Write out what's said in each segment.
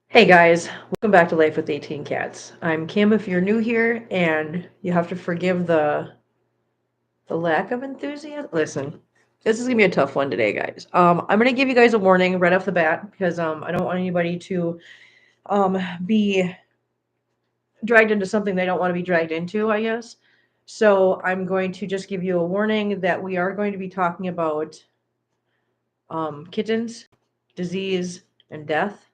Hey guys, welcome back to Life with 18 Cats. I'm Kim if you're new here, and you have to forgive the lack of enthusiasm. Listen, this is gonna be a tough one today, guys. I'm gonna give you guys a warning right off the bat because I don't want anybody to be dragged into something they don't want to be dragged into, I guess. So I'm going to just give you a warning that we are going to be talking about kittens, disease, and death.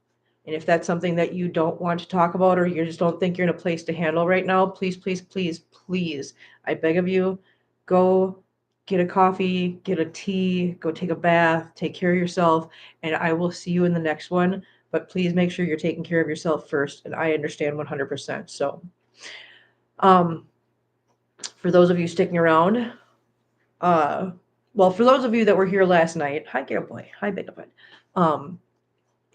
And if that's something that you don't want to talk about or you just don't think you're in a place to handle right now, please, please, please, please, I beg of you, go get a coffee, get a tea, go take a bath, take care of yourself, and I will see you in the next one. But please make sure you're taking care of yourself first. And I understand 100%. So, um, for those of you sticking around, uh, well, for those of you that were here last night, hi, Gary Boy, hi, Big Boy.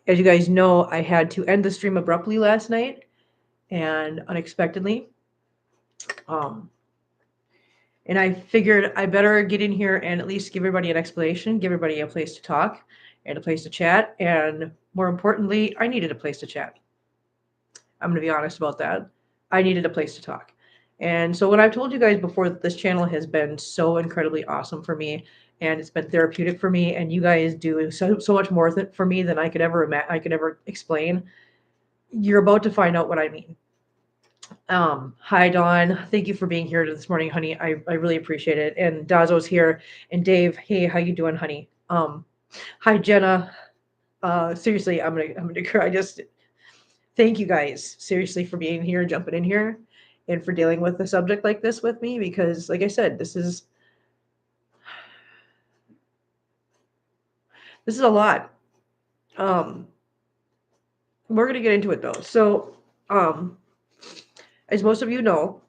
As you guys know, I had to end the stream abruptly last night and unexpectedly. And I figured I better get in here and at least give everybody an explanation, give everybody a place to talk and a place to chat. And more importantly, I needed a place to chat. I'm going to be honest about that. I needed a place to talk. And so when I've told you guys before that this channel has been so incredibly awesome for me and it's been therapeutic for me and you guys do so much more for me than I could ever explain, you're about to find out what I mean. Hi Dawn, thank you for being here this morning, honey. I really appreciate it. And Dazo's here, and Dave, hey, how you doing, honey? Hi Jenna. Seriously, I'm gonna cry. Just thank you guys seriously for being here, jumping in here, and for dealing with a subject like this with me because, like I said, this is a lot. We're gonna get into it though. So, as most of you know,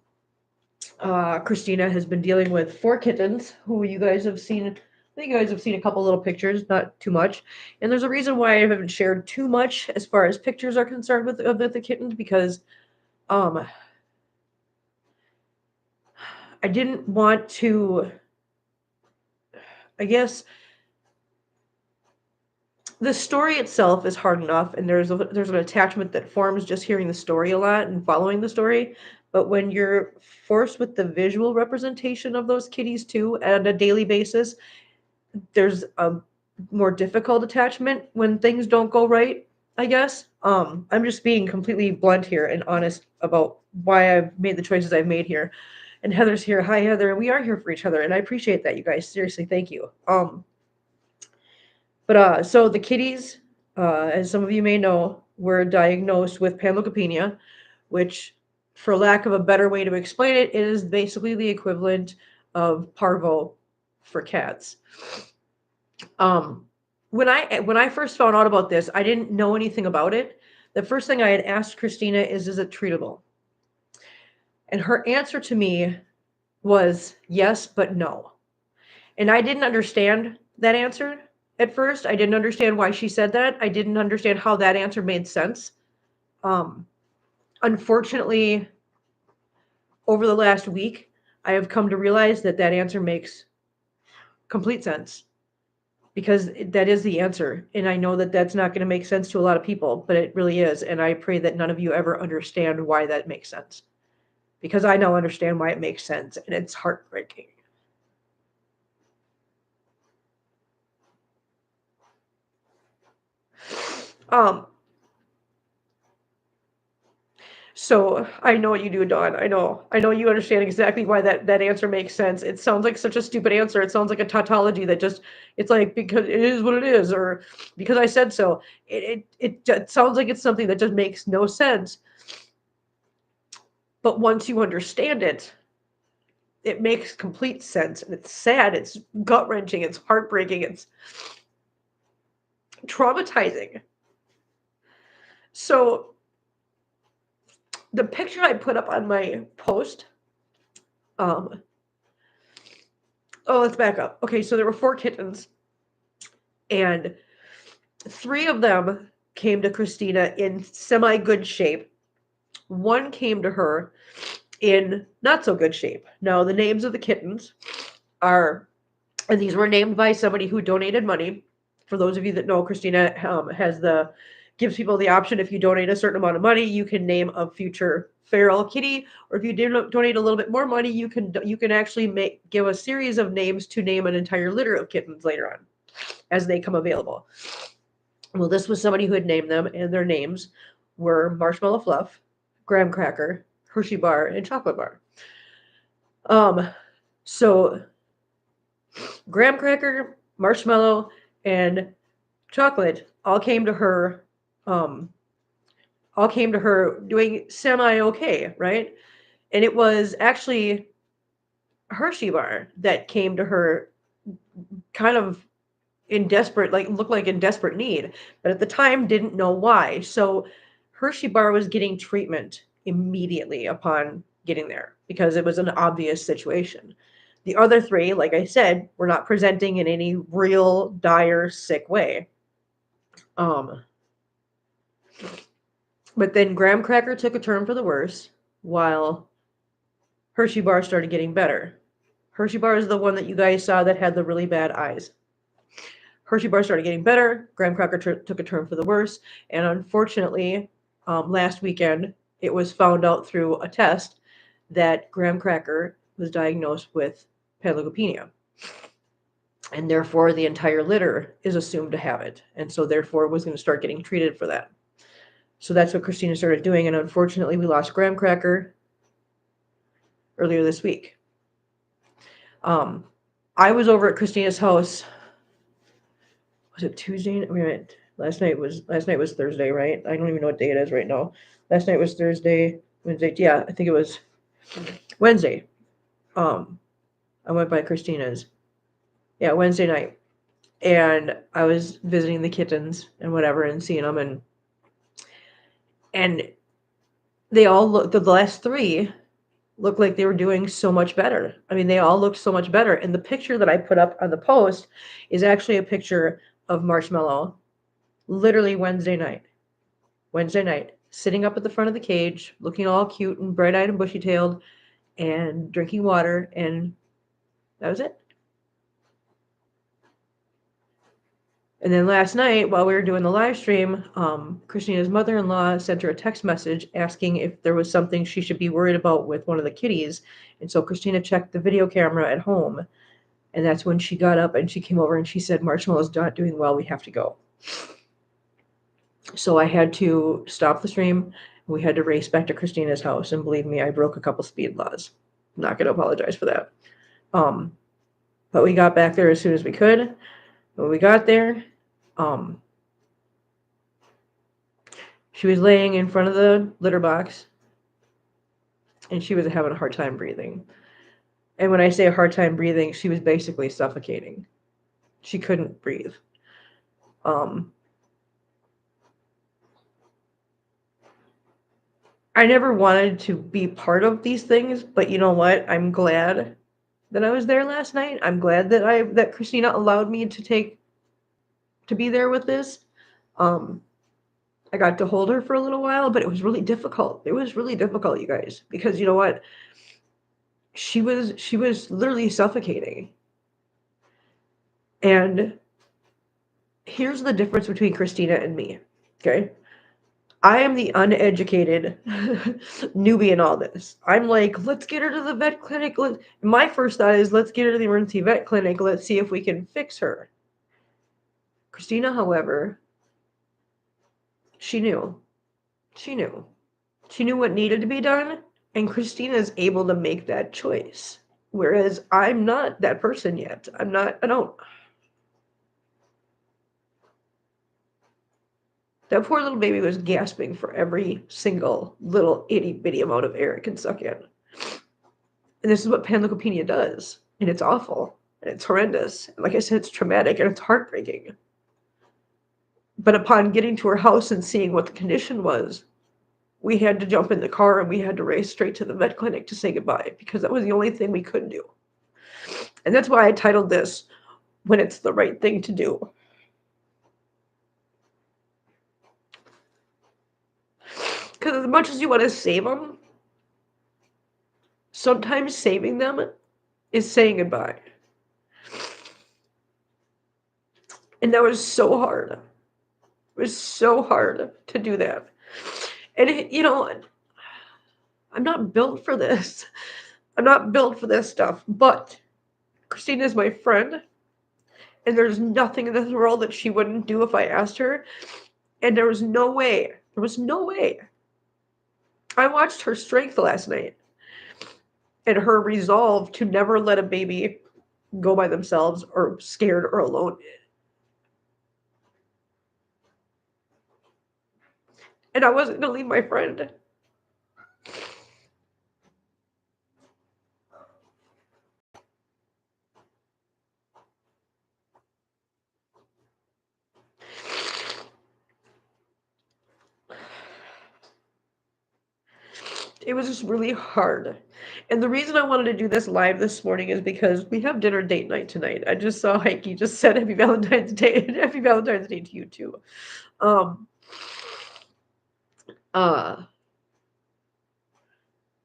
Christina has been dealing with 4 kittens who you guys have seen. I think you guys have seen a couple little pictures, not too much. And there's a reason why I haven't shared too much as far as pictures are concerned with the kittens because I didn't want to, I guess the story itself is hard enough and there's an attachment that forms just hearing the story a lot and following the story. But when you're forced with the visual representation of those kitties too at a daily basis, there's a more difficult attachment when things don't go right, I guess. I'm just being completely blunt here and honest about why I've made the choices I've made here. And Heather's here. Hi, Heather. We are here for each other, and I appreciate that, you guys. Seriously, thank you. So the kitties, as some of you may know, were diagnosed with panleukopenia, which, for lack of a better way to explain it, is basically the equivalent of parvo for cats. When I first found out about this, I didn't know anything about it. The first thing I had asked Christina is it treatable? And her answer to me was yes, but no. And I didn't understand that answer at first. I didn't understand why she said that. I didn't understand how that answer made sense. Unfortunately, over the last week, I have come to realize that answer makes complete sense. Because that is the answer. And I know that that's not going to make sense to a lot of people, but it really is. And I pray that none of you ever understand why that makes sense. Because I now understand why it makes sense, and it's heartbreaking. So I know what you do, Dawn. I know you understand exactly why that answer makes sense. It sounds like such a stupid answer. It sounds like a tautology that just, it's like, because it is what it is, or because I said so. It sounds like it's something that just makes no sense. But once you understand it, it makes complete sense. And it's sad. It's gut-wrenching. It's heartbreaking. It's traumatizing. So the picture I put up on my post, let's back up. Okay, so there were 4 kittens, and 3 of them came to Christina in semi-good shape. 1 came to her in not so good shape. Now, the names of the kittens are, and these were named by somebody who donated money, For those of you that know, Christina gives people the option, if you donate a certain amount of money, you can name a future feral kitty, or if you donate a little bit more money, you can actually give a series of names to name an entire litter of kittens later on as they come available. Well, this was somebody who had named them, and their names were Marshmallow Fluff, Graham Cracker, Hershey Bar, and Chocolate Bar. So Graham Cracker, Marshmallow, and Chocolate all came to her doing semi-okay, right? And it was actually Hershey Bar that came to her kind of looked like in desperate need, but at the time didn't know why. So Hershey Bar was getting treatment immediately upon getting there because it was an obvious situation. The other three, like I said, were not presenting in any real dire sick way. But then Graham Cracker took a turn for the worse, while Hershey Bar started getting better. Hershey Bar is the one that you guys saw that had the really bad eyes. Hershey Bar started getting better. Graham Cracker took a turn for the worse. And unfortunately, last weekend, it was found out through a test that Graham Cracker was diagnosed with panleukopenia. And therefore, the entire litter is assumed to have it. And so therefore, was going to start getting treated for that. So that's what Christina started doing. And unfortunately, we lost Graham Cracker earlier this week. I was over at Christina's house. Was it Tuesday? Last night was Thursday, right? I don't even know what day it is right now. Last night was Thursday, Wednesday. Yeah, I think it was Wednesday. I went by Christina's. Yeah, Wednesday night. And I was visiting the kittens and whatever and seeing them, and they all the last three looked like they were doing so much better. I mean, they all looked so much better. And the picture that I put up on the post is actually a picture of Marshmallow, literally Wednesday night, sitting up at the front of the cage, looking all cute and bright-eyed and bushy-tailed and drinking water. And that was it. And then last night, while we were doing the live stream, Christina's mother-in-law sent her a text message asking if there was something she should be worried about with one of the kitties. And so Christina checked the video camera at home. And that's when she got up and she came over and she said, Marshmallow's not doing well. We have to go. So I had to stop the stream. We had to race back to Christina's house. And believe me, I broke a couple speed laws. I'm not going to apologize for that. But we got back there as soon as we could. When we got there, she was laying in front of the litter box and she was having a hard time breathing. And when I say a hard time breathing, she was basically suffocating. She couldn't breathe. I never wanted to be part of these things, but you know what? I'm glad that I was there last night. I'm glad that Christina allowed me to be there with this. I got to hold her for a little while, but it was really difficult. It was really difficult, you guys, because you know what? She was literally suffocating. And here's the difference between Christina and me, okay? I am the uneducated newbie in all this. I'm like, let's get her to the vet clinic. My first thought is, let's get her to the emergency vet clinic. Let's see if we can fix her. Christina, however, she knew what needed to be done, and Christina is able to make that choice. Whereas I'm not that person yet. I don't. That poor little baby was gasping for every single little itty bitty amount of air it can suck in. And this is what panleukopenia does. And it's awful. And it's horrendous. And like I said, it's traumatic and it's heartbreaking. But upon getting to her house and seeing what the condition was, we had to jump in the car and we had to race straight to the vet clinic to say goodbye, because that was the only thing we could do. And that's why I titled this, When It's the Right Thing to Do. Because as much as you want to save them, sometimes saving them is saying goodbye. And that was so hard. It was so hard to do that. And, I'm not built for this. I'm not built for this stuff. But Christina is my friend. And there's nothing in this world that she wouldn't do if I asked her. And there was no way. There was no way. I watched her strength last night and her resolve to never let a baby go by themselves or scared or alone. And I wasn't going to leave my friend. It was just really hard. And the reason I wanted to do this live this morning is because we have dinner date night tonight. I just saw Heike just said Happy Valentine's Day and Happy Valentine's Day to you too. Um uh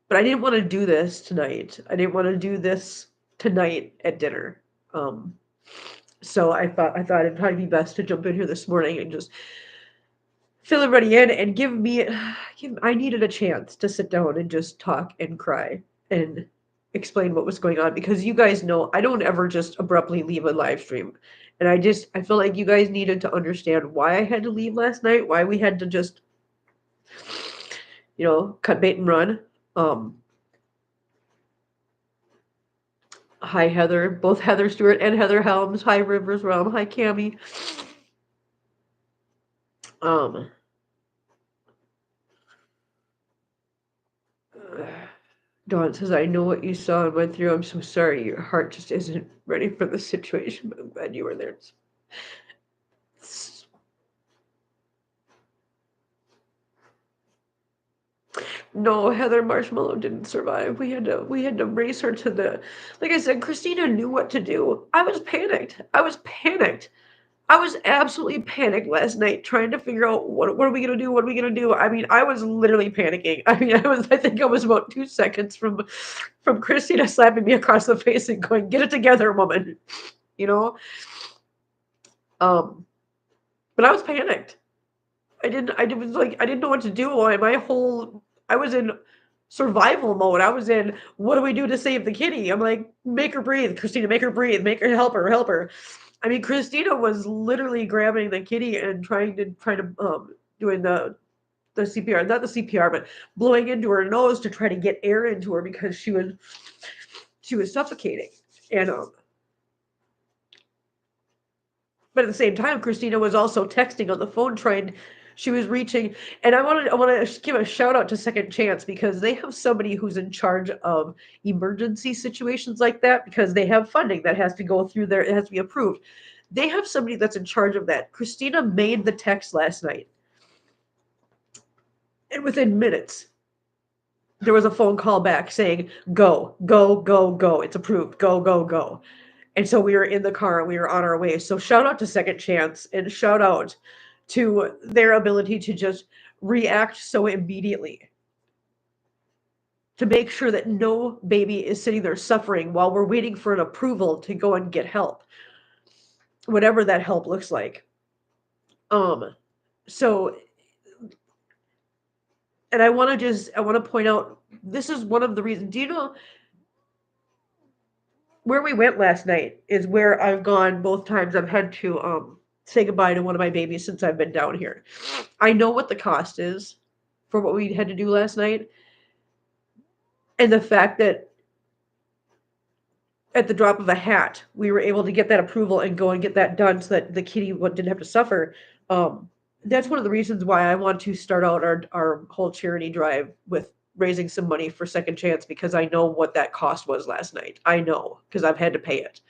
but I didn't want to do this tonight. I didn't want to do this tonight at dinner. Um so I thought it'd probably be best to jump in here this morning and just fill everybody in and I needed a chance to sit down and just talk and cry and explain what was going on because you guys know I don't ever just abruptly leave a live stream. And I feel like you guys needed to understand why I had to leave last night, why we had to just, cut bait and run. Um, Hi Heather, both Heather Stewart and Heather Helms. Hi Rivers Realm. Hi Cami. Um, Dawn says, I know what you saw and went through. I'm so sorry. Your heart just isn't ready for the situation, but I'm glad you were there. No, Heather Marshmallow didn't survive. We had to race her to the, like I said, Christina knew what to do. I was panicked. I was panicked. I was absolutely panicked last night trying to figure out what are we gonna do? What are we gonna do? I mean, I was literally panicking. I mean, I think I was about 2 seconds from Christina slapping me across the face and going, "Get it together, woman," you know. Um, but I was panicked. I didn't know what to do. I was in survival mode. I was in, what do we do to save the kitty? I'm like, make her breathe, Christina, make her breathe, make her, help her. I mean, Christina was literally grabbing the kitty and trying to doing the CPR, not the CPR, but blowing into her nose to try to get air into her because she was suffocating. And but at the same time, Christina was also texting on the phone trying. She was reaching, and I want to give a shout out to Second Chance because they have somebody who's in charge of emergency situations like that because they have funding that has to go through there. It has to be approved. They have somebody that's in charge of that. Christina made the text last night, and within minutes, there was a phone call back saying, "Go, go, go, go! It's approved. Go, go, go!" And so we were in the car and we were on our way. So shout out to Second Chance and shout out to their ability to just react so immediately to make sure that no baby is sitting there suffering while we're waiting for an approval to go and get help, whatever that help looks like. Um, so, and I want to point out this is one of the reasons. Do you know where we went last night is where I've gone both times I've had to say goodbye to one of my babies since I've been down here. I know what the cost is for what we had to do last night, and the fact that at the drop of a hat we were able to get that approval and go and get that done so that the kitty didn't have to suffer. Um, that's one of the reasons why I want to start out our whole charity drive with raising some money for Second Chance because I know what that cost was last night. I know because I've had to pay it,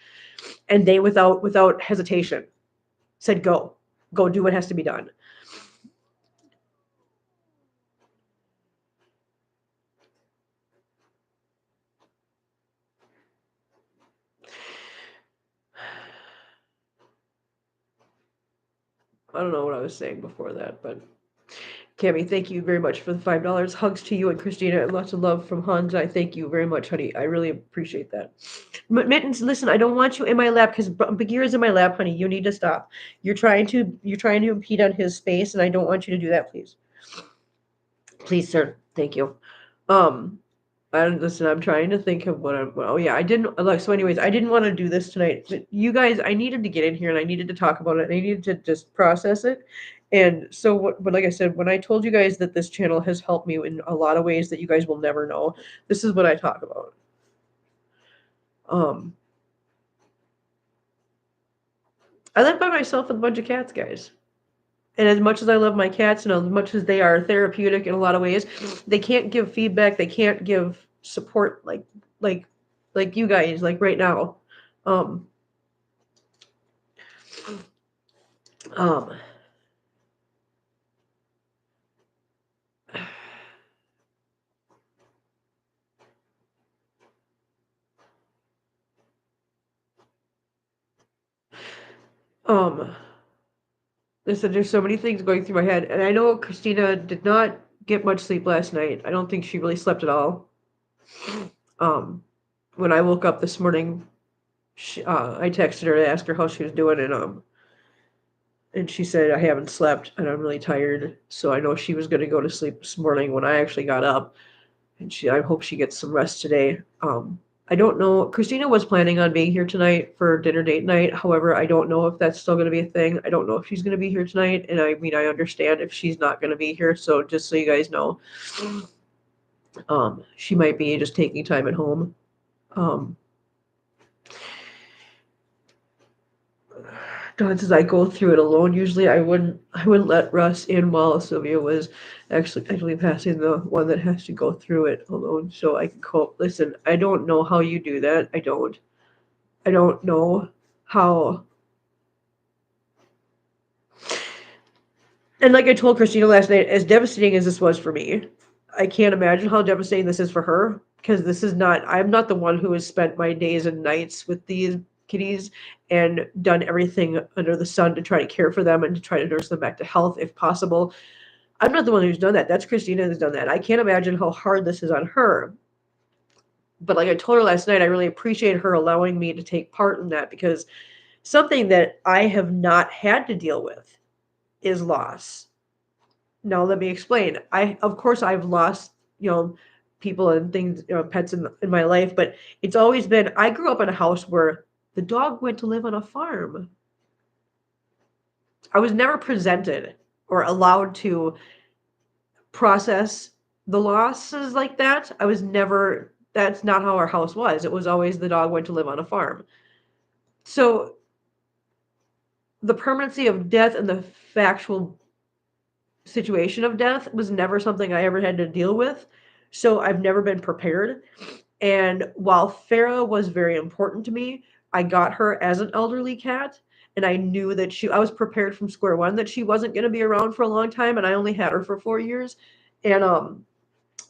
and they without hesitation said go do what has to be done. I don't know what I was saying before that, but Cami, thank you very much for the $5. Hugs to you and Christina, and lots of love from Hans. I thank you very much, honey. I really appreciate that. Mittens, listen, I don't want you in my lap because Bagheera's in my lap, honey. You need to stop. You're trying to impede on his space, and I don't want you to do that, please. Please, sir. Thank you. Um, and listen, I'm trying to think of what I'm. Oh yeah, I didn't look. So, anyways, I didn't want to do this tonight, but you guys, I needed to get in here and I needed to talk about it. And I needed to just process it. And so, what? But like I said, when I told you guys that this channel has helped me in a lot of ways that you guys will never know, this is what I talk about. Um, I live by myself with a bunch of cats, guys. And as much as I love my cats and as much as they are therapeutic in a lot of ways, they can't give feedback. They can't give support like like you guys like right now. Um, um, um, listen, there's so many things going through my head, and I know Christina did not get much sleep last night. I don't think she really slept at all. Um, when I woke up this morning, I texted her to ask her how she was doing, and she said, I haven't slept and I'm really tired. So I know she was going to go to sleep this morning when I actually got up. And I hope she gets some rest today. I don't know. Christina was planning on being here tonight for dinner date night. However, I don't know if that's still going to be a thing. I don't know if she's going to be here tonight. And I mean, I understand if she's not going to be here. So just so you guys know, she might be just taking time at home. Um, As I go through it alone. Usually I wouldn't let Russ in while Sylvia was actually passing the one that has to go through it alone so I can cope. Listen, I don't know how you do that. I don't know how. And like I told Christina last night, as devastating as this was for me, I can't imagine how devastating this is for her because I'm not the one who has spent my days and nights with these kitties and done everything under the sun to try to care for them and to try to nurse them back to health if possible. I'm not the one who's done that. That's Christina who's done that. I can't imagine how hard this is on her. But like I told her last night, I really appreciate her allowing me to take part in that because something that I have not had to deal with is loss. Now let me explain. Of course I've lost, people and things, pets in my life, but it's always been I grew up in a house where the dog went to live on a farm. I was never presented or allowed to process the losses like that. That's not how our house was. It was always the dog went to live on a farm. So the permanency of death and the factual situation of death was never something I ever had to deal with. So I've never been prepared. And while Farah was very important to me, I got her as an elderly cat. And I knew that I was prepared from square one that she wasn't going to be around for a long time. And I only had her for 4 years. And,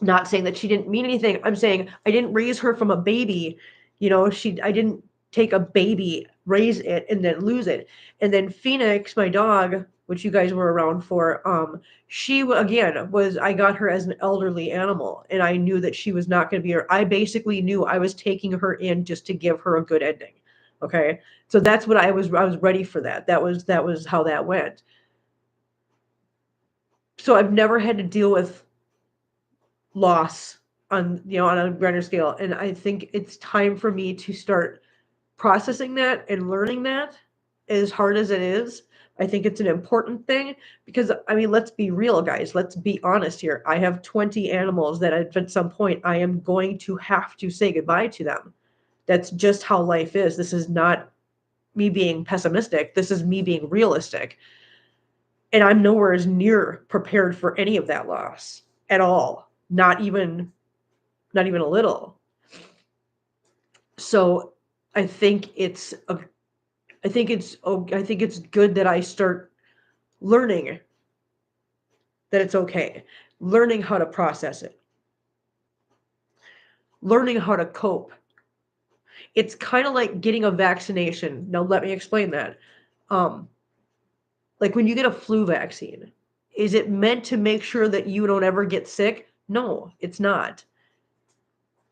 not saying that she didn't mean anything. I'm saying I didn't raise her from a baby. I didn't take a baby, raise it, and then lose it. And then Phoenix, my dog, which you guys were around for, she again I got her as an elderly animal, and I knew that she was not going to be her. I basically knew I was taking her in just to give her a good ending. Okay, so that's what I was ready for that. That was how that went. So I've never had to deal with loss on a grander scale, and I think it's time for me to start processing that and learning that, as hard as it is. I think it's an important thing because, I mean, let's be real, guys. Let's be honest here. I have 20 animals that at some point I am going to have to say goodbye to them. That's just how life is. This is not me being pessimistic. This is me being realistic. And I'm nowhere as near prepared for any of that loss at all. Not even a little. So I think it's good that I start learning that it's okay, learning how to process it, learning how to cope. It's kind of like getting a vaccination. Now let me explain that. Like when you get a flu vaccine, Is it meant to make sure that you don't ever get sick? No, it's not.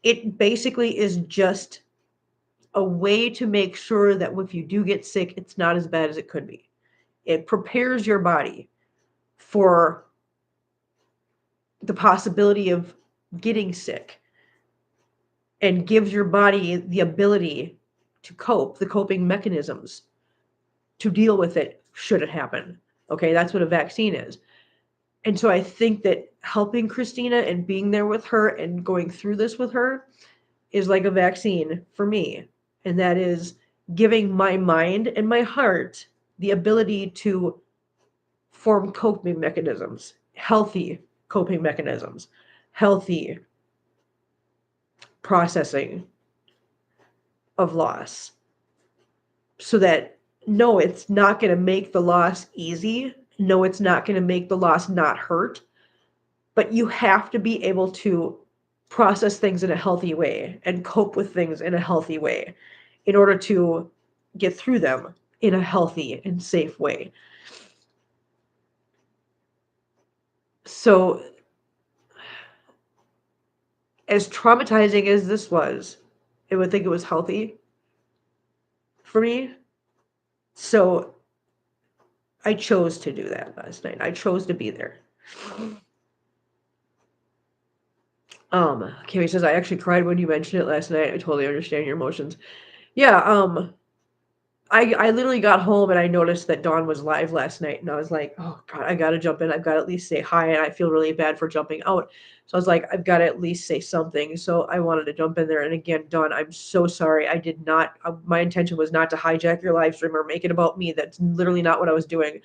It basically is just a way to make sure that if you do get sick, it's not as bad as it could be. It prepares your body for the possibility of getting sick and gives your body the ability to cope, the coping mechanisms to deal with it should it happen. Okay, that's what a vaccine is. And so I think that helping Christina and being there with her and going through this with her is like a vaccine for me. And that is giving my mind and my heart the ability to form coping mechanisms, healthy coping mechanisms, healthy processing of loss. So that, no, it's not going to make the loss easy. No, it's not going to make the loss not hurt. But you have to be able to process things in a healthy way and cope with things in a healthy way in order to get through them in a healthy and safe way. So, as traumatizing as this was, I would think it was healthy for me. So, I chose to do that last night. I chose to be there. Kimmy says, I actually cried when you mentioned it last night. I totally understand your emotions. Yeah, I literally got home and I noticed that Dawn was live last night, and I was like, oh God, I gotta jump in. I've got to at least say hi, and I feel really bad for jumping out. So I was like, I've got to at least say something. So I wanted to jump in there. And again, Dawn, I'm so sorry. I did not, my intention was not to hijack your live stream or make it about me. That's literally not what I was doing.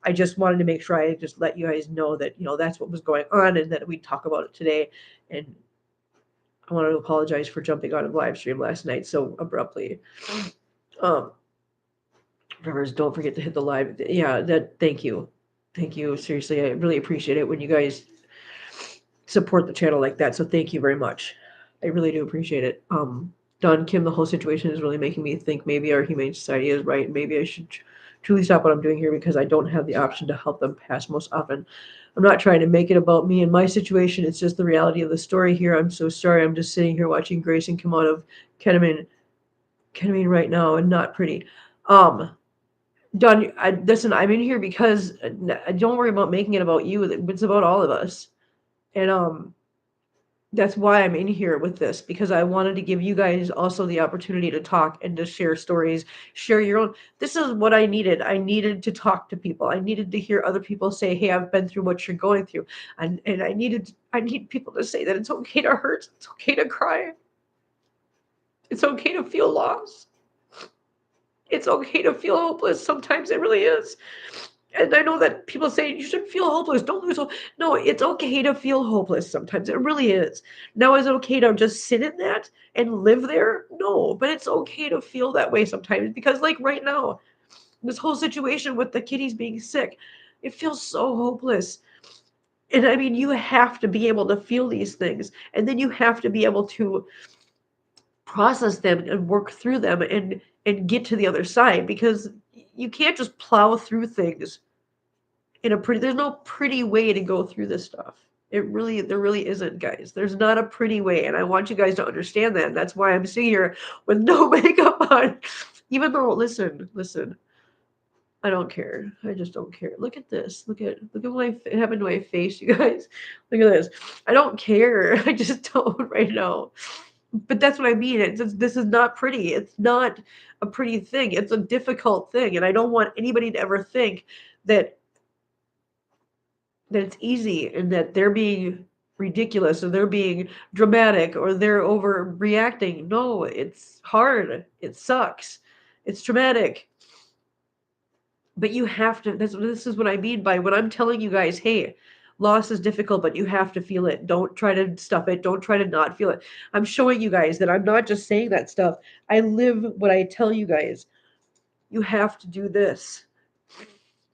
I just wanted to make sure I just let you guys know that, that's what was going on and that we'd talk about it today. And I want to apologize for jumping on a live stream last night so abruptly. Um, Remembers, don't forget to hit the live. Yeah, thank you. Thank you. Seriously, I really appreciate it when you guys support the channel like that. So thank you very much. I really do appreciate it. Don Kim, the whole situation is really making me think maybe our humane society is right. Maybe I should truly stop what I'm doing here because I don't have the option to help them pass most often. I'm not trying to make it about me and my situation. It's just the reality of the story here. I'm so sorry. I'm just sitting here watching Grayson come out of ketamine right now and not pretty. Don, listen, I'm in here because don't worry about making it about you. It's about all of us. And that's why I'm in here with this, because I wanted to give you guys also the opportunity to talk and to share stories, share your own. This is what I needed. I needed to talk to people. I needed to hear other people say, hey, I've been through what you're going through. And I need people to say that it's okay to hurt. It's okay to cry. It's okay to feel lost. It's okay to feel hopeless. Sometimes it really is. And I know that people say you should feel hopeless. Don't lose hope. No, it's okay to feel hopeless sometimes. It really is. Now, is it okay to just sit in that and live there? No, but it's okay to feel that way sometimes because, like right now, this whole situation with the kitties being sick, it feels so hopeless. And I mean, you have to be able to feel these things, and then you have to be able to process them and work through them and get to the other side, because you can't just plow through things in a pretty there's no pretty way to go through this stuff. There really isn't, guys. There's not a pretty way, and I want you guys to understand that. And that's why I'm sitting here with no makeup on, even though listen, I don't care. I just don't care. Look at this. Look at what happened to my face, you guys. Look at this. I don't care. I just don't right now. But that's what I mean. This is not pretty. It's not a pretty thing. It's a difficult thing, and I don't want anybody to ever think that it's easy and that they're being ridiculous or they're being dramatic or they're overreacting. No, it's hard. It sucks. It's traumatic. But you have to, this is what I mean by when I'm telling you guys, hey, loss is difficult, but you have to feel it. Don't try to stuff it. Don't try to not feel it. I'm showing you guys that I'm not just saying that stuff. I live what I tell you guys. You have to do this.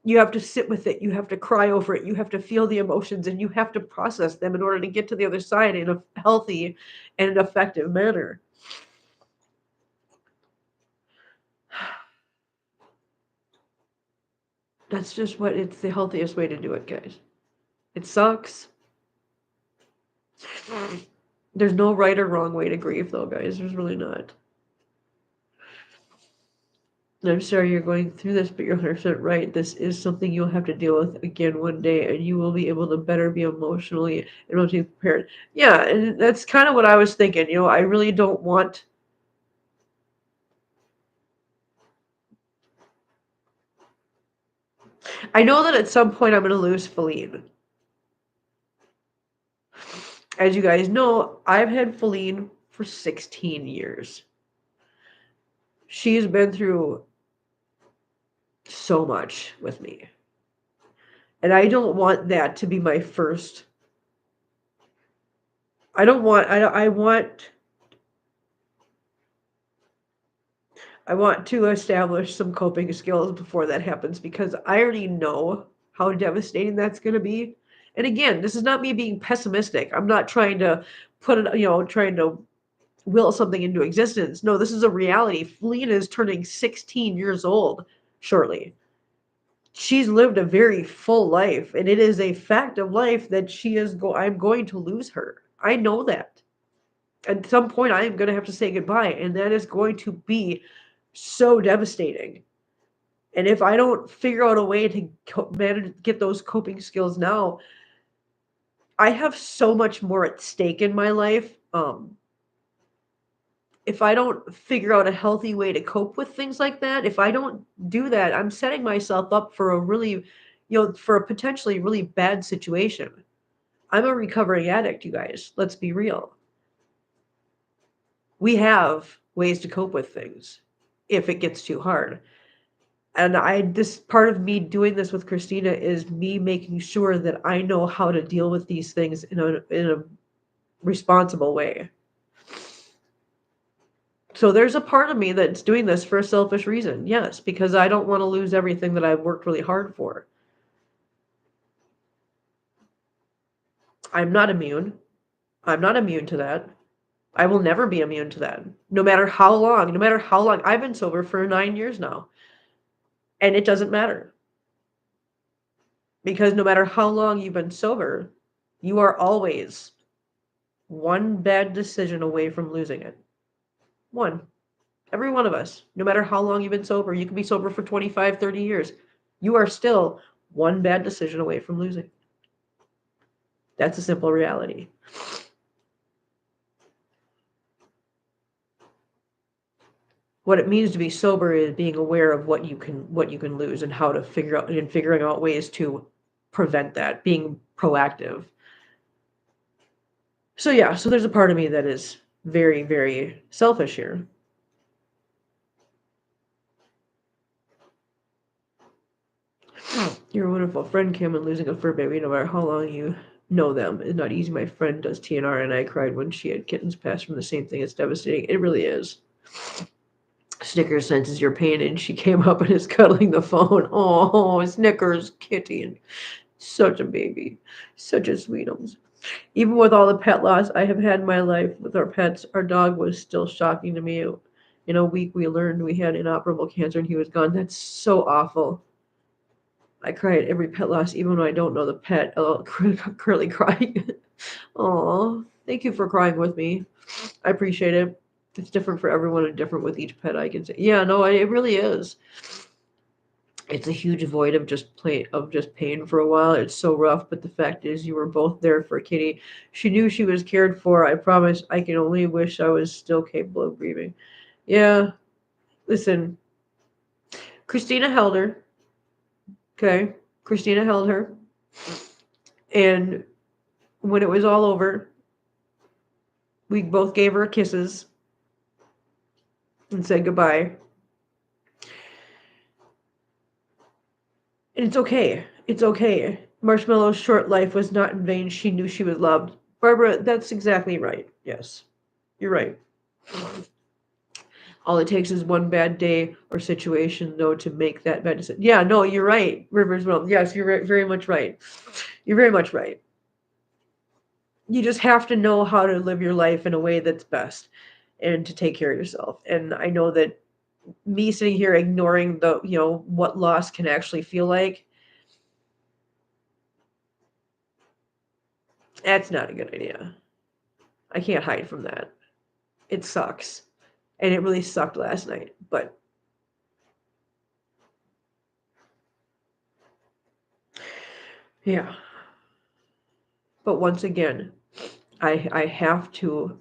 You have to sit with it. You have to cry over it. You have to feel the emotions and you have to process them in order to get to the other side in a healthy and an effective manner. That's just it's the healthiest way to do it, guys. It sucks. There's no right or wrong way to grieve, though, guys. There's really not. I'm sorry you're going through this, but you're 100% right. This is something you'll have to deal with again one day, and you will be able to better be emotionally prepared. Yeah, and that's kind of what I was thinking. I really don't want. I know that at some point I'm going to lose Feline. As you guys know, I've had Feline for 16 years. She's been through so much with me. And I don't want that to be my first. I want to establish some coping skills before that happens because I already know how devastating that's going to be. And again, this is not me being pessimistic. I'm not trying to trying to will something into existence. No, this is a reality. Felina is turning 16 years old shortly. She's lived a very full life, and it is a fact of life that I'm going to lose her. I know that. At some point, I am going to have to say goodbye, and that is going to be so devastating. And if I don't figure out a way to manage get those coping skills now, I have so much more at stake in my life. If I don't figure out a healthy way to cope with things like that, if I don't do that, I'm setting myself up for for a potentially really bad situation. I'm a recovering addict, you guys. Let's be real. We have ways to cope with things if it gets too hard. And this part of me doing this with Christina is me making sure that I know how to deal with these things in a responsible way. So there's a part of me that's doing this for a selfish reason. Yes, because I don't want to lose everything that I've worked really hard for. I'm not immune. I'm not immune to that. I will never be immune to that. No matter how long, no matter how long. I've been sober for 9 years now. And it doesn't matter. Because no matter how long you've been sober, you are always one bad decision away from losing it. One. Every one of us. No matter how long you've been sober, you can be sober for 25, 30 years. You are still one bad decision away from losing. That's a simple reality. What it means to be sober is being aware of what you can lose and how to figuring out ways to prevent that, being proactive. So yeah, so there's a part of me that is very, very selfish here. You're a wonderful friend, Kim, and losing a fur baby, no matter how long you know them, is not easy. My friend does TNR, and I cried when she had kittens pass from the same thing. It's devastating. It really is. Snickers senses your pain, and she came up and is cuddling the phone. Oh, Snickers, kitty, and such a baby, such a sweetums. Even with all the pet loss I have had in my life with our pets, our dog was still shocking to me. In a week, we learned we had inoperable cancer, and he was gone. That's so awful. I cry at every pet loss, even when I don't know the pet. Oh, curly crying. Aw, thank you for crying with me. I appreciate it. It's different for everyone and different with each pet, I can say. Yeah, no, it really is. It's a huge void of just pain for a while. It's so rough, but the fact is you were both there for Kitty. She knew she was cared for. I promise. I can only wish I was still capable of grieving. Yeah, listen. Christina held her. Okay. Christina held her. And when it was all over, we both gave her kisses and said goodbye. And it's okay. It's okay. Marshmallow's short life was not in vain. She knew she was loved. Barbara, that's exactly right. Yes, you're right. All it takes is one bad day or situation, though, to make that bad decision. Yeah, no, you're right, Rivers. Well, yes, you're very much right. You're very much right. You just have to know how to live your life in a way that's best and to take care of yourself. And I know that me sitting here ignoring what loss can actually feel like, That's not a good idea. I can't hide from that. It sucks. And it really sucked last night. But yeah. But once again, I have to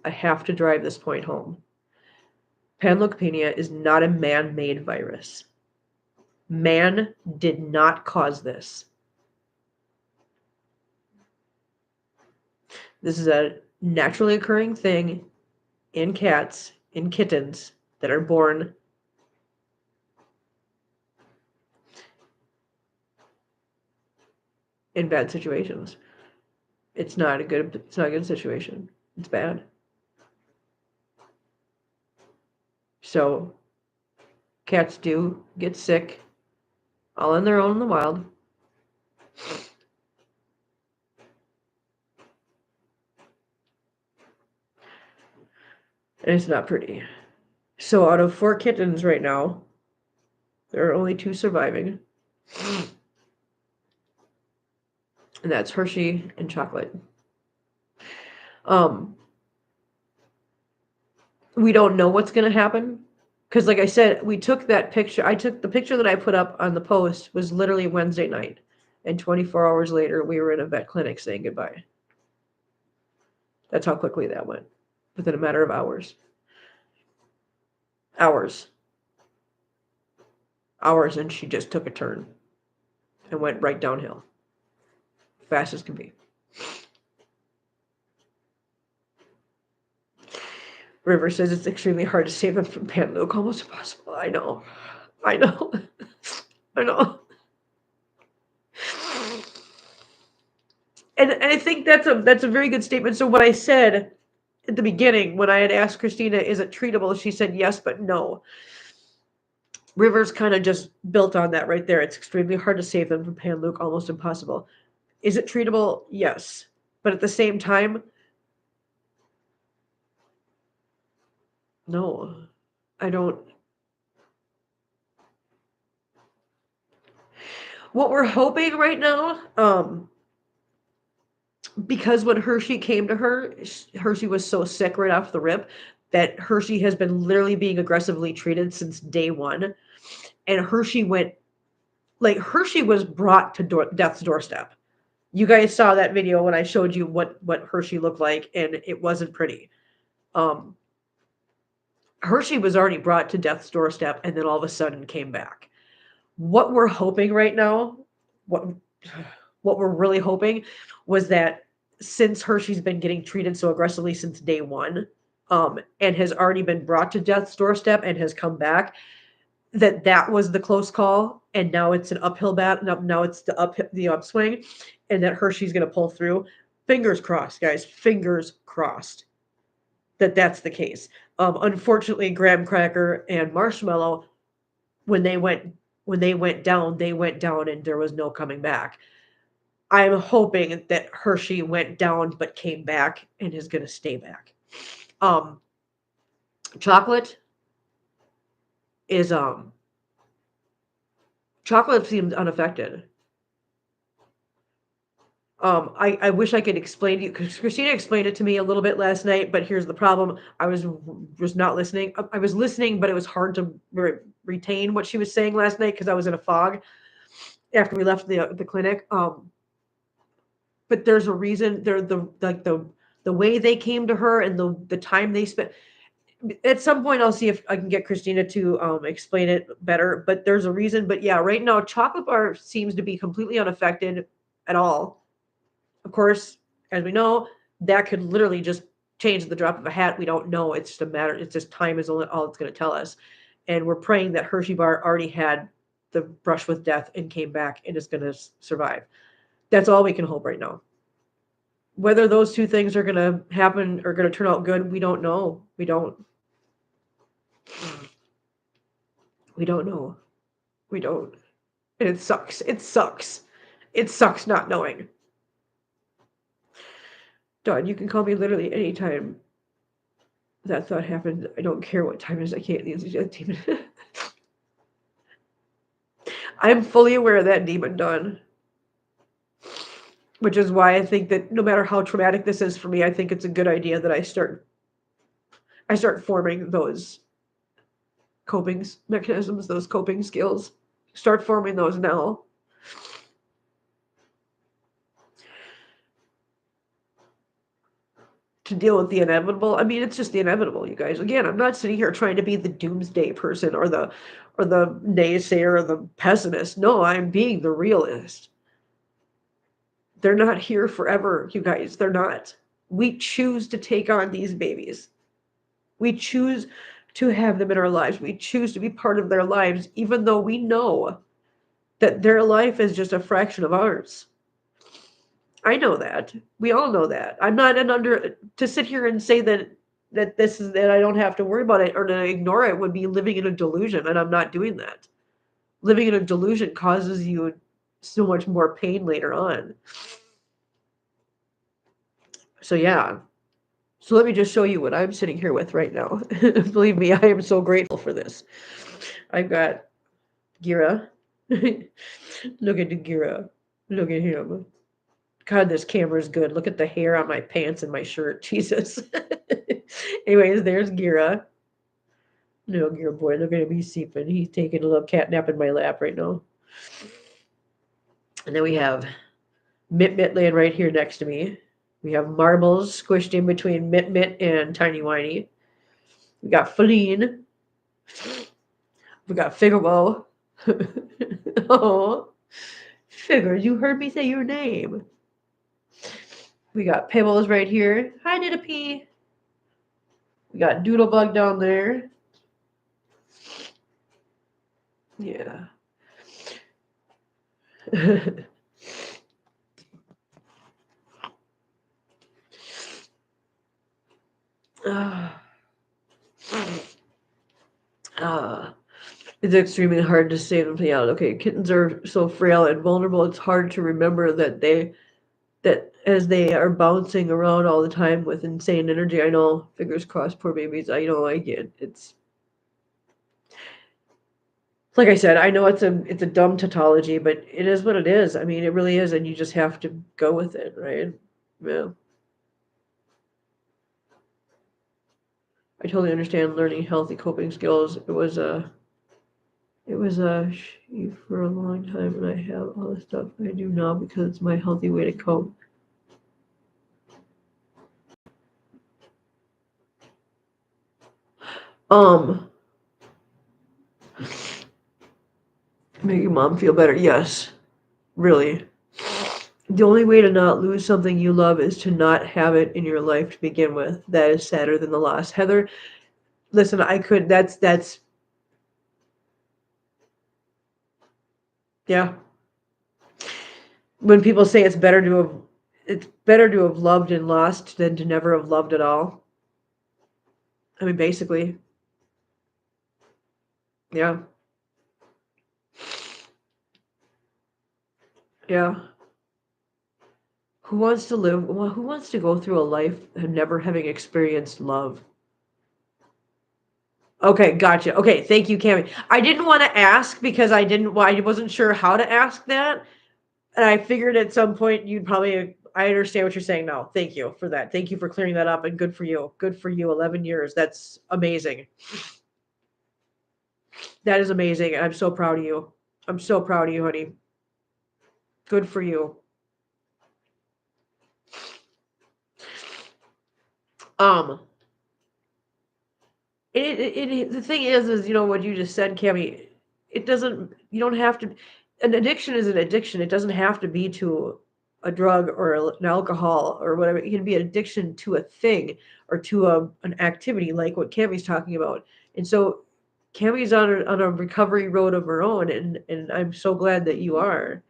drive this point home. Panleukopenia is not a man-made virus. Man did not cause this. This is a naturally occurring thing in cats, in kittens that are born in bad situations. It's not a good situation. It's bad. So cats do get sick all on their own in the wild. And it's not pretty. So out of 4 kittens right now, there are only 2 surviving. And that's Hershey and Chocolate. We don't know what's going to happen. Because like I said, we took that picture. I took the picture that I put up on the post was literally Wednesday night. And 24 hours later, we were in a vet clinic saying goodbye. That's how quickly that went. Within a matter of hours. Hours, and she just took a turn and went right downhill. Fast as can be. River says it's extremely hard to save them from Panleuk, almost impossible. I know. I know. And I think that's a very good statement. So what I said at the beginning when I had asked Christina, is it treatable? She said yes, but no. River's kind of just built on that right there. It's extremely hard to save them from Panleuk, almost impossible. Is it treatable? Yes. But at the same time, no. I don't. What we're hoping right now, because when Hershey came to her, Hershey was so sick right off the rip that Hershey has been literally being aggressively treated since day one. And Hershey was brought to death's doorstep. You guys saw that video when I showed you what Hershey looked like, and it wasn't pretty. Hershey was already brought to death's doorstep and then all of a sudden came back. What we're hoping right now, what we're really hoping was that since Hershey's been getting treated so aggressively since day one, and has already been brought to death's doorstep and has come back, that was the close call, and now it's an uphill battle. Now it's the upswing, and that Hershey's going to pull through. Fingers crossed, guys. Fingers crossed that that's the case. Unfortunately, Graham Cracker and Marshmallow, when they went down, and there was no coming back. I'm hoping that Hershey went down but came back and is going to stay back. Chocolate seems unaffected. I wish I could explain to you, because Christina explained it to me a little bit last night, but here's the problem. I was not listening. I was listening, but it was hard to retain what she was saying last night because I was in a fog after we left the clinic. But there's a reason. The way they came to her and the time they spent. At some point, I'll see if I can get Christina to explain it better. But there's a reason. But yeah, right now, Chocolate Bar seems to be completely unaffected at all. Of course, as we know, that could literally just change the drop of a hat. We don't know. It's just a matter. It's just time is all it's going to tell us. And we're praying that Hershey Bar already had the brush with death and came back and is going to survive. That's all we can hope right now. Whether those two things are going to happen or going to turn out good, we don't know. We don't know. We don't. And it sucks. It sucks. It sucks not knowing. Dawn, you can call me literally anytime that thought happened. I don't care what time it is. I can't answer that demon. I'm fully aware of that demon, Dawn. which is why I think that no matter how traumatic this is for me, I think it's a good idea that I start forming those coping mechanisms, those coping skills. Start forming those now. To deal with the inevitable. I mean, it's just the inevitable, you guys. Again, I'm not sitting here trying to be the doomsday person or the naysayer or the pessimist. No, I'm being the realist. They're not here forever, you guys. They're not. We choose to take on these babies. We choose to have them in our lives. We choose to be part of their lives, even though we know that their life is just a fraction of ours. I know that. We all know that. I'm not an under to sit here and say that this is that I don't have to worry about it or to ignore it would be living in a delusion, and I'm not doing that. Living in a delusion causes you so much more pain later on. So yeah. So let me just show you what I'm sitting here with right now. Believe me, I am so grateful for this. I've got Gira. Look at the Gira. Look at him. God, this camera is good. Look at the hair on my pants and my shirt. Jesus. Anyways, there's Gira. No, Gira boy, look at him. He's sleeping. He's taking a little cat nap in my lap right now. And then we have Mit Mit laying right here next to me. We have Marbles squished in between Mit Mit and Tiny Whiny. We got Feline. We got Figaro. Oh, Figure, you heard me say your name. We got Pebbles right here. Hi, Nitapee. We got Doodlebug down there. Yeah. It's extremely hard to say them out. Okay, kittens are so frail and vulnerable. It's hard to remember that as they are bouncing around all the time with insane energy. I know, fingers crossed, poor babies. I know, I get it's like I said. I know it's a dumb tautology, but it is what it is. I mean, it really is, and you just have to go with it, right? Yeah. I totally understand learning healthy coping skills. It was a for a long time, and I have all the stuff I do now because it's my healthy way to cope. Um, Make your mom feel better. Yes, really. The only way to not lose something you love is to not have it in your life to begin with. That is sadder than the loss. Heather, listen, I could. That's yeah. When people say it's better to have loved and lost than to never have loved at all. I mean, basically, yeah, yeah. Who wants to live? Who wants to go through a life of never having experienced love? Okay, gotcha. Okay, thank you, Cami. I didn't want to ask because I wasn't sure how to ask that, and I figured at some point you'd probably. I understand what you're saying now. Thank you for that. Thank you for clearing that up, and good for you. Good for you. 11 years. That's amazing. That is amazing. I'm so proud of you. I'm so proud of you, honey. Good for you. Um, the thing is, what you just said, Cami. It doesn't. You don't have to. An addiction is an addiction. It doesn't have to be to a drug or an alcohol or whatever. It can be an addiction to a thing or to an activity like what Cami's talking about. And so, Cami's on a recovery road of her own, and I'm so glad that you are.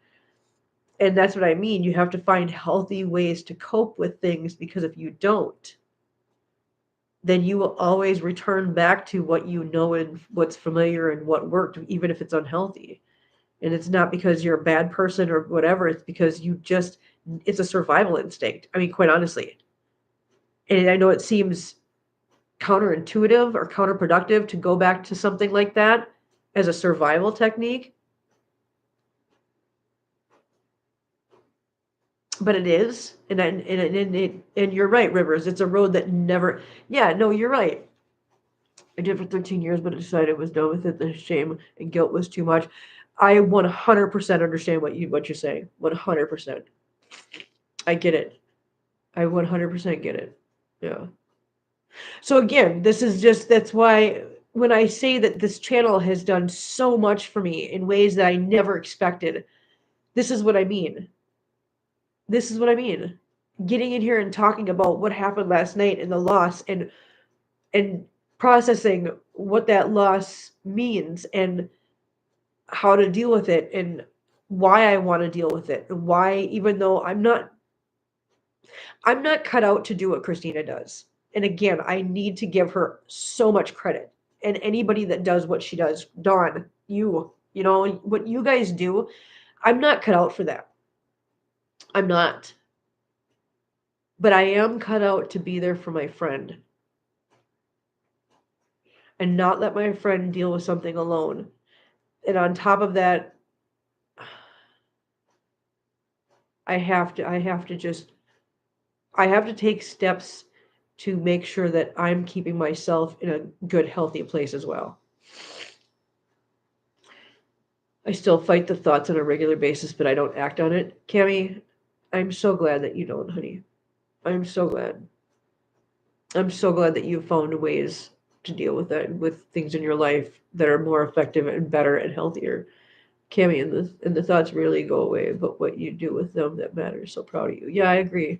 And that's what I mean. You have to find healthy ways to cope with things because if you don't, then you will always return back to what you know and what's familiar and what worked, even if it's unhealthy. And it's not because you're a bad person or whatever, it's because it's a survival instinct. I mean, quite honestly. And I know it seems counterintuitive or counterproductive to go back to something like that as a survival technique. but it is, and you're right, Rivers. It's a road that never. Yeah, no, you're right. I did for 13 years, but I decided I was done with it. The shame and guilt was too much. I 100% understand what you're saying. 100%. I get it. I 100% get it. Yeah. So again, this is just that's why when I say that this channel has done so much for me in ways that I never expected, this is what I mean. This is what I mean. Getting in here and talking about what happened last night and the loss and processing what that loss means and how to deal with it and why I want to deal with it and why even though I'm not cut out to do what Christina does. And again, I need to give her so much credit. And anybody that does what she does, Dawn, you know, what you guys do, I'm not cut out for that. I'm not. But I am cut out to be there for my friend and not let my friend deal with something alone. And on top of that, I have to take steps to make sure that I'm keeping myself in a good, healthy place as well. I still fight the thoughts on a regular basis, but I don't act on it. Cami, I'm so glad that you don't, honey. I'm so glad. I'm so glad that you've found ways to deal with that, with things in your life that are more effective and better and healthier. Cami, and the thoughts really go away, but what you do with them that matters. So proud of you. Yeah, I agree.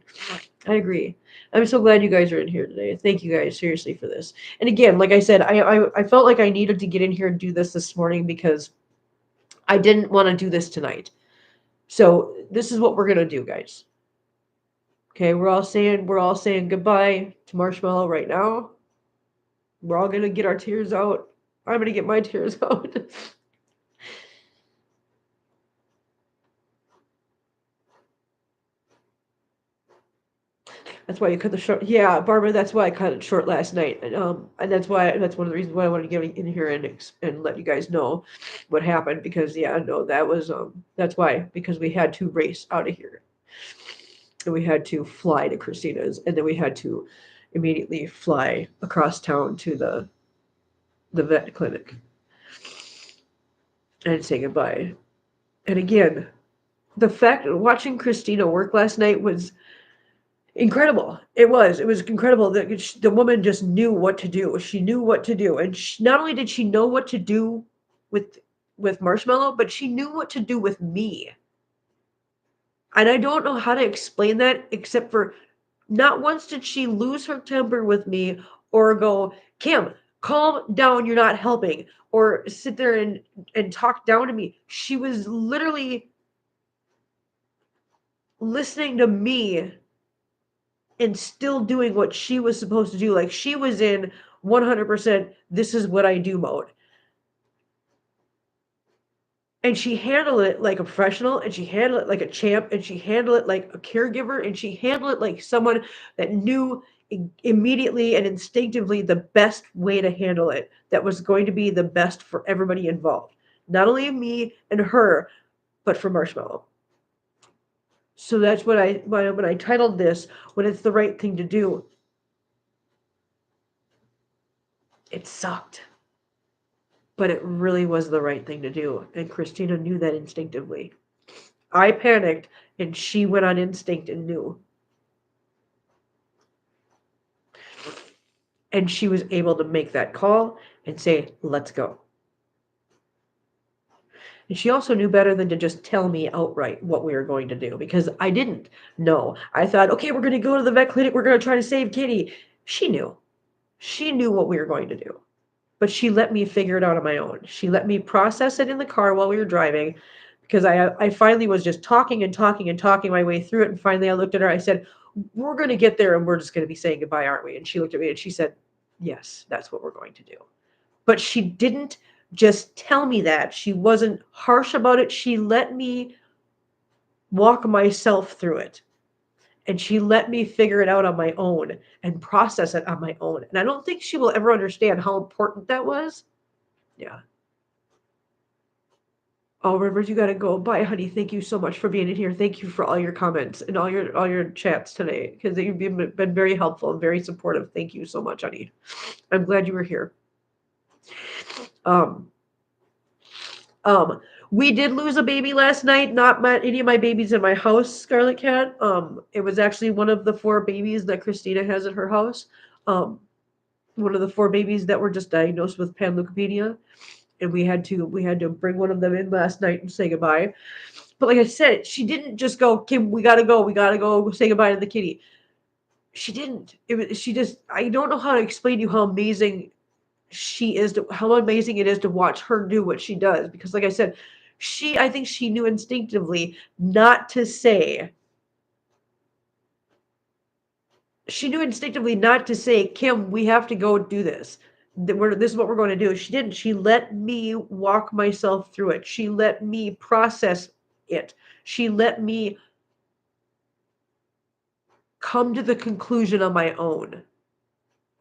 I agree. I'm so glad you guys are in here today. Thank you guys seriously for this. And again, like I said, I felt like I needed to get in here and do this morning because I didn't want to do this tonight. So this is what we're gonna do, guys. Okay, we're all saying goodbye to Marshmallow right now. We're all gonna get our tears out. I'm gonna get my tears out. That's why you cut the short. Yeah, Barbara. That's why I cut it short last night, and that's one of the reasons why I wanted to get in here and let you guys know what happened because yeah, no, that's why because we had to race out of here and we had to fly to Christina's and then we had to immediately fly across town to the vet clinic and say goodbye. And again, the fact watching Christina work last night was incredible. It was incredible that the woman just knew what to do. She knew what to do, and not only did she know what to do with with Marshmallow, but she knew what to do with me. And I don't know how to explain that except for not once did she lose her temper with me or go, Kim, calm down, you're not helping, or sit there and talk down to me. She was literally listening to me and still doing what she was supposed to do. Like she was in 100% this is what I do mode. And she handled it like a professional and she handled it like a champ and she handled it like a caregiver and she handled it like someone that knew immediately and instinctively the best way to handle it that was going to be the best for everybody involved. Not only me and her, but for Marshmallow. So that's what when I titled this when it's the right thing to do. It sucked. But it really was the right thing to do. And Christina knew that instinctively. I panicked and she went on instinct and knew. And she was able to make that call and say, let's go. And she also knew better than to just tell me outright what we were going to do because I didn't know. I thought, okay, we're going to go to the vet clinic. We're going to try to save Kitty. She knew. She knew what we were going to do. But she let me figure it out on my own. She let me process it in the car while we were driving because I finally was just talking and talking and talking my way through it. And finally I looked at her. I said, we're going to get there and we're just going to be saying goodbye, aren't we? And she looked at me and she said, yes, that's what we're going to do. But she didn't just tell me that. She wasn't harsh about it. She let me walk myself through it. And she let me figure it out on my own and process it on my own. And I don't think she will ever understand how important that was. Yeah. Oh, Rivers, you gotta go. Bye, honey. Thank you so much for being in here. Thank you for all your comments and all your chats today because you've been very helpful and very supportive. Thank you so much, honey. I'm glad you were here. Um, um, we did lose a baby last night. Not any of my babies in my house, Scarlet Cat. It was actually one of the four babies that Christina has at her house. Um, one of the four babies that were just diagnosed with panleukopenia, and we had to bring one of them in last night and say goodbye. But like I said, she didn't just go, Kim, we gotta go say goodbye to the kitty. She didn't. She just, I don't know how to explain to you how amazing she is, how amazing it is to watch her do what she does. Because like I said, I think she knew instinctively not to say, Kim, we have to go do this. This is what we're going to do. She didn't. She let me walk myself through it. She let me process it. She let me come to the conclusion on my own,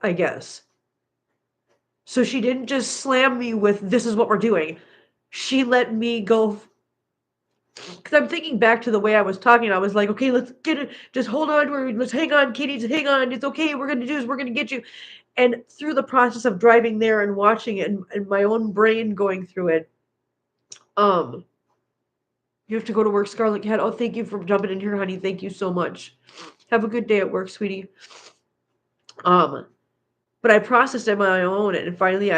I guess. So she didn't just slam me with, this is what we're doing. She let me go. Because I'm thinking back to the way I was talking. I was like, okay, let's get it. Just hold on. Let's hang on, Kitty. Just hang on. It's okay. We're going to do this. We're going to get you. And through the process of driving there and watching it and my own brain going through it, um, you have to go to work, Scarlet Cat. Oh, thank you for jumping in here, honey. Thank you so much. Have a good day at work, sweetie. Um, but I processed it on my own, and finally,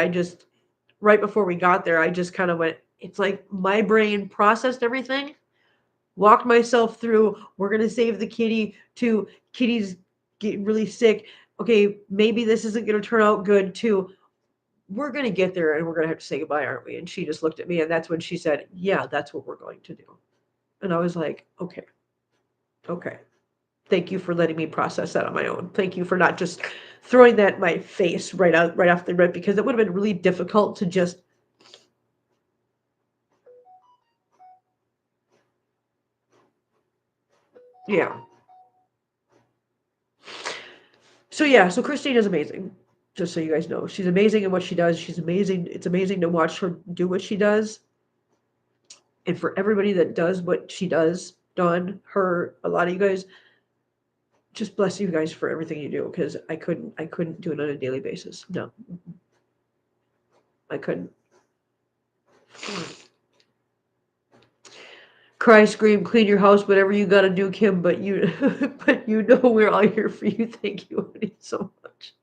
right before we got there, I just kind of went. It's like my brain processed everything, walked myself through. We're gonna save the kitty. To kitty's getting really sick. Okay, maybe this isn't gonna turn out good. Too. We're gonna get there, and we're gonna have to say goodbye, aren't we? And she just looked at me, and that's when she said, "Yeah, that's what we're going to do." And I was like, "Okay, okay." Thank you for letting me process that on my own. Thank you for not just throwing that in my face right off the rip, because it would have been really difficult to just. Yeah. So yeah, so Christine is amazing. Just so you guys know, she's amazing in what she does. She's amazing. It's amazing to watch her do what she does. And for everybody that does what she does, Dawn, her, a lot of you guys, just bless you guys for everything you do, because I couldn't do it on a daily basis. No, I couldn't. Cry, scream, clean your house, whatever you gotta do, Kim. But you, but you know we're all here for you. Thank you, honey, so much.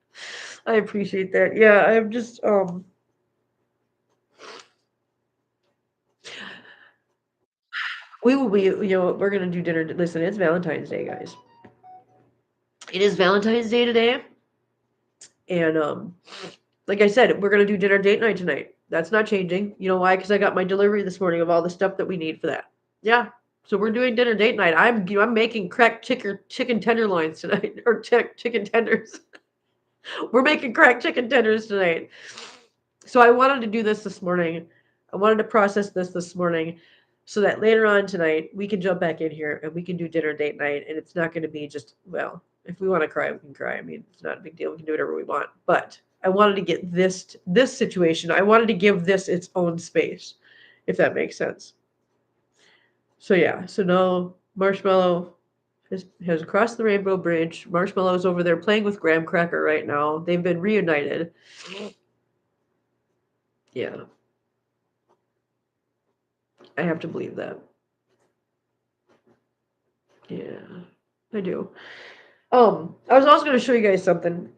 I appreciate that. Yeah, I'm just we will be. We're gonna do dinner. Listen, it's Valentine's Day, guys. It is Valentine's Day today, and like I said, we're gonna do dinner date night tonight. That's not changing. You know why? Because I got my delivery this morning of all the stuff that we need for that. Yeah. So we're doing dinner date night. I'm making cracked chicken tenderloins tonight, or chicken tenders. We're making cracked chicken tenders tonight. So I wanted to do this morning. I wanted to process this morning so that later on tonight we can jump back in here and we can do dinner date night, and it's not going to be just, well, if we want to cry we can cry. I mean, it's not a big deal. We can do whatever we want. But I wanted to get this situation. I wanted to give this its own space, if that makes sense. So yeah, so no, Marshmallow has crossed the Rainbow Bridge. Marshmallow's over there playing with Graham Cracker right now. They've been reunited. Yeah, I have to believe that. Yeah, I do. I was also going to show you guys something,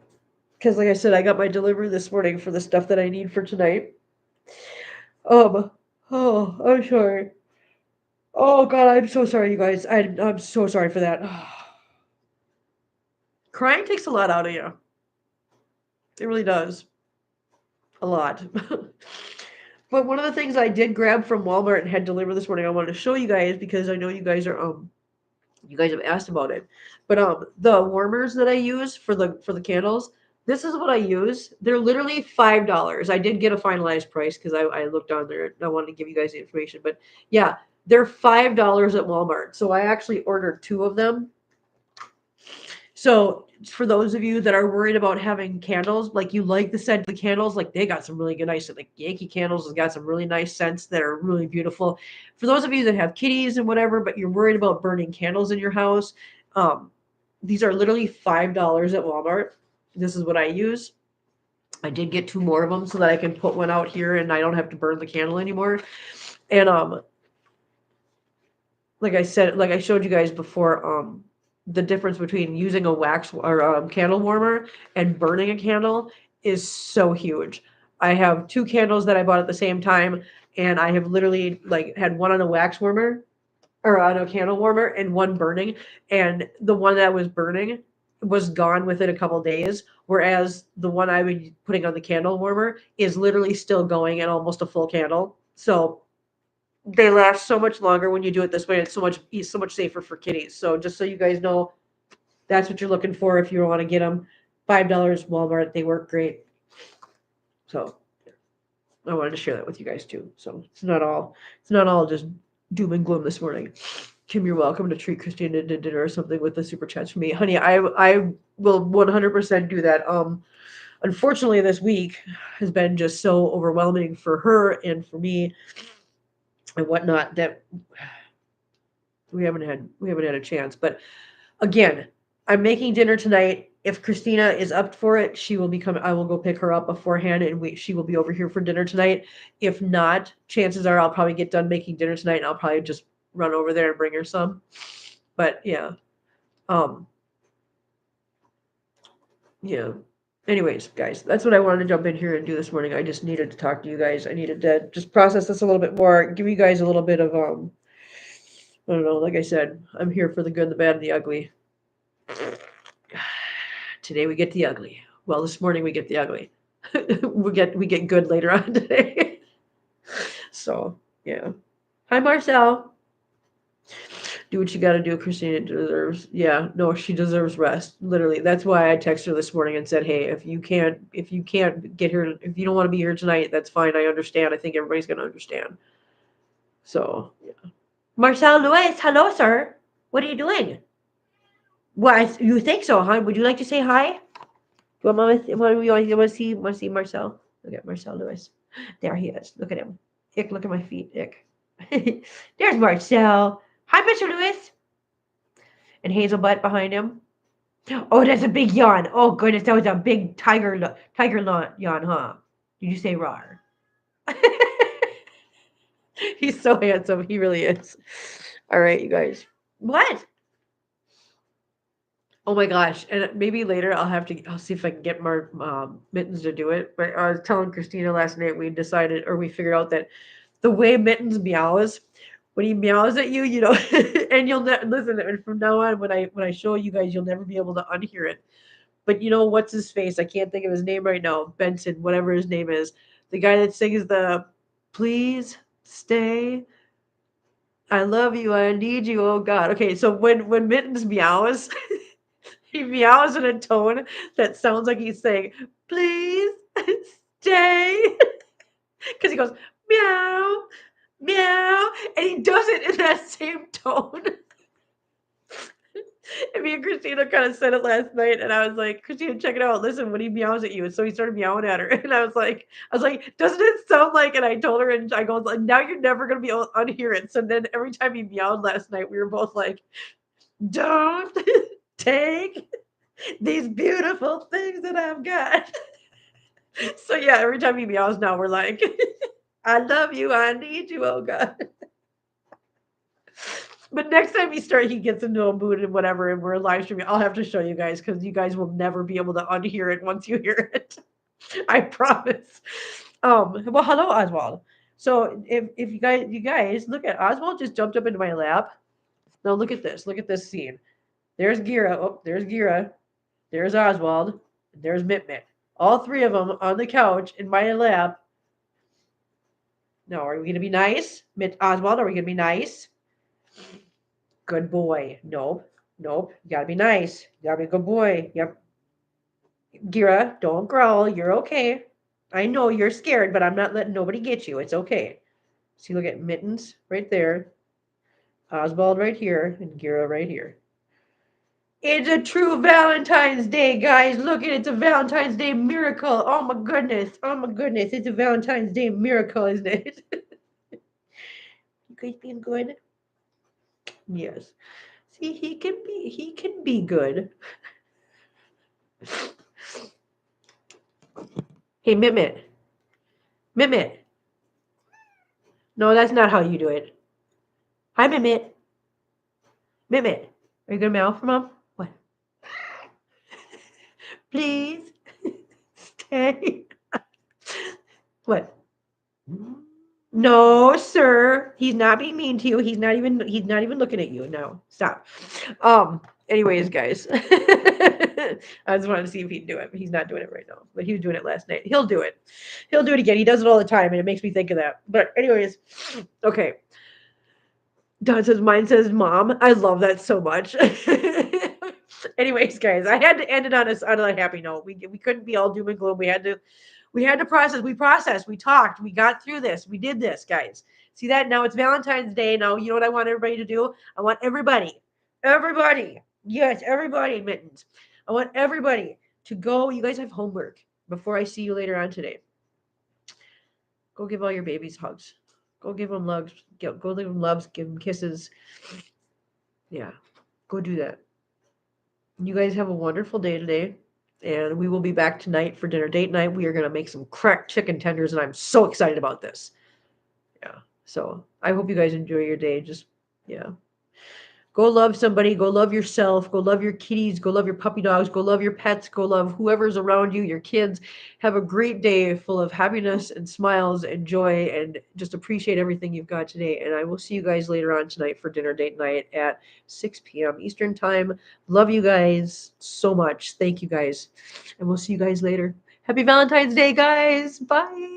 because, like I said, I got my delivery this morning for the stuff that I need for tonight. Um, oh, I'm sorry. Oh God, I'm so sorry, you guys. I'm so sorry for that. Crying takes a lot out of you. It really does. A lot. But one of the things I did grab from Walmart and had delivered this morning, I wanted to show you guys, because I know you guys have asked about it. But the warmers that I use for the candles, this is what I use. They're literally $5. I did get a finalized price because I looked on there and I wanted to give you guys the information. But yeah, they're $5 at Walmart. So I actually ordered two of them. So for those of you that are worried about having candles, like you like the scent of the candles, like they got some really good nice, like Yankee candles has got some really nice scents that are really beautiful. For those of you that have kitties and whatever, but you're worried about burning candles in your house, um, these are literally $5 at Walmart. This is what I use. I did get 2 more of them so that I can put one out here and I don't have to burn the candle anymore. And like I said, like I showed you guys before, the difference between using a wax or candle warmer and burning a candle is so huge. I have 2 candles that I bought at the same time, and I have literally like had one on a wax warmer or on a candle warmer and one burning, and the one that was burning was gone within a couple days, whereas the one I was putting on the candle warmer is literally still going at almost a full candle. So they last so much longer when you do it this way. It's so much safer for kitties. So just so you guys know, that's what you're looking for if you want to get them. $5 Walmart. They work great. So I wanted to share that with you guys too. So it's not all just doom and gloom this morning. Kim, you're welcome to treat Christina to dinner or something with the super chats for me, honey. I will 100% do that. Unfortunately, this week has been just so overwhelming for her and for me and whatnot that we haven't had a chance. But again, I'm making dinner tonight. If Christina is up for it, she will be coming. I will go pick her up beforehand, and she will be over here for dinner tonight. If not, chances are I'll probably get done making dinner tonight, and I'll probably just run over there and bring her some. But yeah, um, yeah. Anyways, guys, that's what I wanted to jump in here and do this morning. I just needed to talk to you guys. I needed to just process this a little bit more, give you guys a little bit of I don't know. Like I said, I'm here for the good, the bad, and the ugly. Today we get the ugly. Well, this morning we get the ugly. we get good later on today. So yeah. Hi Marcel. Do what you got to do. Christina deserves. Yeah, no, she deserves rest. Literally, that's why I texted her this morning and said, "Hey, if you can't get here, if you don't want to be here tonight, that's fine. I understand. I think everybody's gonna understand." So yeah. Marcel Lewis, hello, sir. What are you doing? Well, you think so, huh? Would you like to say hi? You want to see Marcel? Look at Marcel Lewis. There he is. Look at him. Ick, look at my feet. Ick. There's Marcel. Hi, Mr. Lewis. And Hazelbutt behind him. Oh, that's a big yawn. Oh, goodness. That was a big yawn, huh? Did you say rawr? He's so handsome. He really is. All right, you guys. What? Oh my gosh. And maybe later I'll see if I can get more Mittens to do it. But I was telling Christina last night we figured out that the way Mittens meows, when he meows at you, and listen, and from now on when I show you guys, you'll never be able to unhear it. But what's his face? I can't think of his name right now. Benson, whatever his name is. The guy that sings the "Please Stay. I love you. I need you. Oh God." Okay, so when Mittens meows, he meows in a tone that sounds like he's saying, "Please stay," because he goes meow, meow, and he does it in that same tone. And me and Christina kind of said it last night, and I was like, "Christina, check it out. Listen, when he meows at you," and so he started meowing at her, and I was like, "Doesn't it sound like?" And I told her, and I go, "Now you're never gonna be able to unhear it." So then every time he meowed last night, we were both like, "Don't take these beautiful things that I've got." So yeah, every time he meows now, we're like, "I love you, I need you, oh God." But next time he gets into a mood and whatever, and we're live streaming, I'll have to show you guys because you guys will never be able to unhear it once you hear it. I promise. Well, hello, Oswald. So if you guys look at Oswald just jumped up into my lap. Now look at this. Look at this scene. There's Gira. Oh, there's Gira. There's Oswald. There's Mit Mit. All 3 of them on the couch in my lap. Now, are we going to be nice? Oswald, are we going to be nice? Good boy. Nope. Nope. You got to be nice. You got to be a good boy. Yep. Gira, don't growl. You're okay. I know you're scared, but I'm not letting nobody get you. It's okay. See, look at Mittens right there. Oswald right here. And Gira right here. It's a true Valentine's Day, guys. Look at it. It's a Valentine's Day miracle. Oh my goodness. Oh my goodness. It's a Valentine's Day miracle, isn't it? You guys being good? Yes. See, he can be good. Hey, Mimit. Mimit. No, that's not how you do it. Hi, Mimit. Mimit. Are you gonna meow for mom? What? Please stay. What? No, sir. He's not being mean to you. He's not even looking at you. No. Stop. Anyways, guys. I just wanted to see if he'd do it, but he's not doing it right now. But he was doing it last night. He'll do it. He'll do it again. He does it all the time, and it makes me think of that. But anyways, okay. Don says mine says mom. I love that so much. Anyways, guys, I had to end it on a happy note. We couldn't be all doom and gloom. We had to process. We processed. We talked. We got through this. We did this, guys. See that? Now it's Valentine's Day. Now you know what I want everybody to do? I want everybody, yes, everybody, Mittens. I want everybody to go. You guys have homework before I see you later on today. Go give all your babies hugs. Go give them loves. Go give them loves. Give them kisses. Yeah, go do that. You guys have a wonderful day today. And we will be back tonight for dinner date night. We are going to make some cracked chicken tenders, and I'm so excited about this. Yeah. So I hope you guys enjoy your day. Just, yeah. Go love somebody. Go love yourself. Go love your kitties. Go love your puppy dogs. Go love your pets. Go love whoever's around you, your kids. Have a great day full of happiness and smiles and joy, and just appreciate everything you've got today. And I will see you guys later on tonight for dinner date night at 6 p.m. Eastern Time. Love you guys so much. Thank you guys. And we'll see you guys later. Happy Valentine's Day, guys. Bye.